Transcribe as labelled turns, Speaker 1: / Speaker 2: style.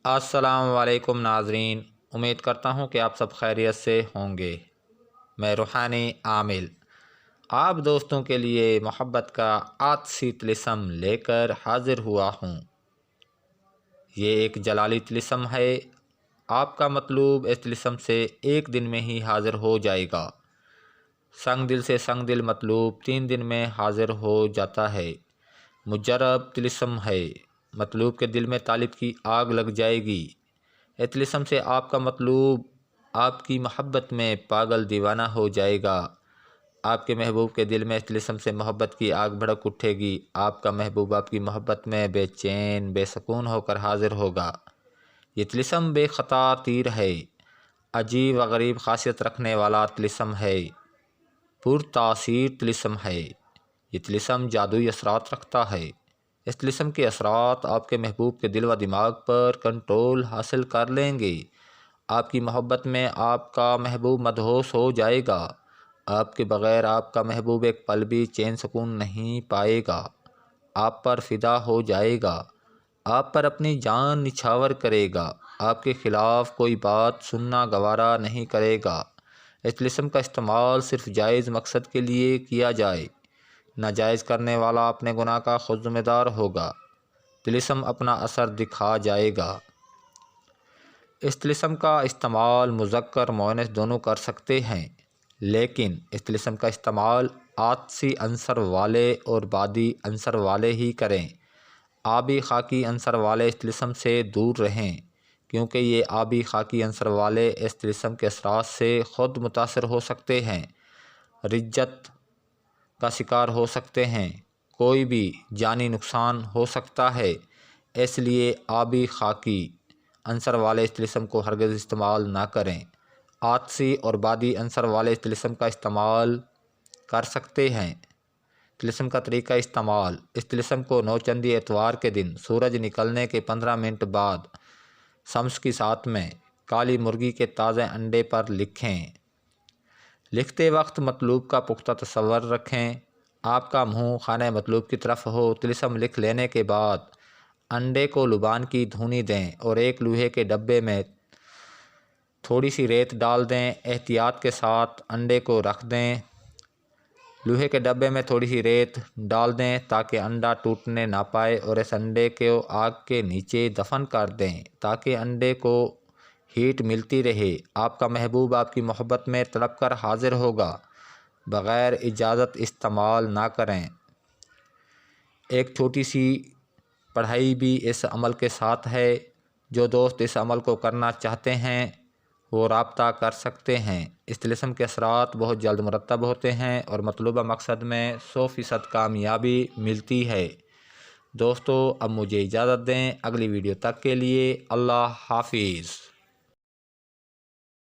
Speaker 1: السلام علیکم ناظرین، امید کرتا ہوں کہ آپ سب خیریت سے ہوں گے۔ میں روحانی عامل آپ دوستوں کے لیے محبت کا عاطسی طلسم لے کر حاضر ہوا ہوں۔ یہ ایک جلالی طلسم ہے۔ آپ کا مطلوب اس طلسم سے ایک دن میں ہی حاضر ہو جائے گا۔ سنگ دل سے سنگ دل مطلوب 3 دن میں حاضر ہو جاتا ہے۔ مجرب طلسم ہے۔ مطلوب کے دل میں طالب کی آگ لگ جائے گی۔ اس طلسم سے آپ کا مطلوب آپ کی محبت میں پاگل دیوانہ ہو جائے گا۔ آپ کے محبوب کے دل میں اس طلسم سے محبت کی آگ بھڑک اٹھے گی۔ آپ کا محبوب آپ کی محبت میں بے چین بے سکون ہو کر حاضر ہوگا۔ یہ طلسم بے خطا تیر ہے۔ عجیب و غریب خاصیت رکھنے والا طلسم ہے۔ پر تاثیر طلسم ہے۔ یہ طلسم جادوئی اثرات رکھتا ہے۔ اس طلسم کے اثرات آپ کے محبوب کے دل و دماغ پر کنٹرول حاصل کر لیں گے۔ آپ کی محبت میں آپ کا محبوب مدہوش ہو جائے گا۔ آپ کے بغیر آپ کا محبوب ایک پل بھی چین سکون نہیں پائے گا۔ آپ پر فدا ہو جائے گا۔ آپ پر اپنی جان نچھاور کرے گا۔ آپ کے خلاف کوئی بات سننا گوارا نہیں کرے گا۔ اس طلسم کا استعمال صرف جائز مقصد کے لیے کیا جائے۔ ناجائز کرنے والا اپنے گناہ کا خود ذمہ دار ہوگا۔ طلسم اپنا اثر دکھا جائے گا۔ اس طلسم کا استعمال مذکر مؤنث دونوں کر سکتے ہیں، لیکن اس طلسم کا استعمال عاطسی عنصر والے اور بادی عنصر والے ہی کریں۔ آبی خاکی عنصر والے اس طلسم سے دور رہیں، کیونکہ یہ آبی خاکی عنصر والے اس طلسم کے اثرات سے خود متاثر ہو سکتے ہیں، رجت کا شکار ہو سکتے ہیں، کوئی بھی جانی نقصان ہو سکتا ہے۔ اس لیے آبی خاکی عنصر والے اس طلسم کو ہرگز استعمال نہ کریں۔ عاطسی اور بادی عنصر والے اس طلسم کا استعمال کر سکتے ہیں۔ طلسم کا طریقہ استعمال: اس طلسم کو نوچندی اتوار کے دن سورج نکلنے کے 15 منٹ بعد شمس کی ساعت میں کالی مرغی کے تازے انڈے پر لکھیں۔ لکھتے وقت مطلوب کا پختہ تصور رکھیں۔ آپ کا منہ خانہ مطلوب کی طرف ہو۔ طلسم لکھ لینے کے بعد انڈے کو لبان کی دھونی دیں اور ایک لوہے کے ڈبے میں تھوڑی سی ریت ڈال دیں۔ احتیاط کے ساتھ انڈے کو رکھ دیں۔ لوہے کے ڈبے میں تھوڑی سی ریت ڈال دیں تاکہ انڈا ٹوٹنے نہ پائے، اور اس انڈے کو آگ کے نیچے دفن کر دیں تاکہ انڈے کو ہیٹ ملتی رہے۔ آپ کا محبوب آپ کی محبت میں تڑپ کر حاضر ہوگا۔ بغیر اجازت استعمال نہ کریں۔ ایک چھوٹی سی پڑھائی بھی اس عمل کے ساتھ ہے۔ جو دوست اس عمل کو کرنا چاہتے ہیں وہ رابطہ کر سکتے ہیں۔ اس طلسم کے اثرات بہت جلد مرتب ہوتے ہیں اور مطلوبہ مقصد میں 100% کامیابی ملتی ہے۔ دوستو اب مجھے اجازت دیں۔ اگلی ویڈیو تک کے لیے اللہ حافظ۔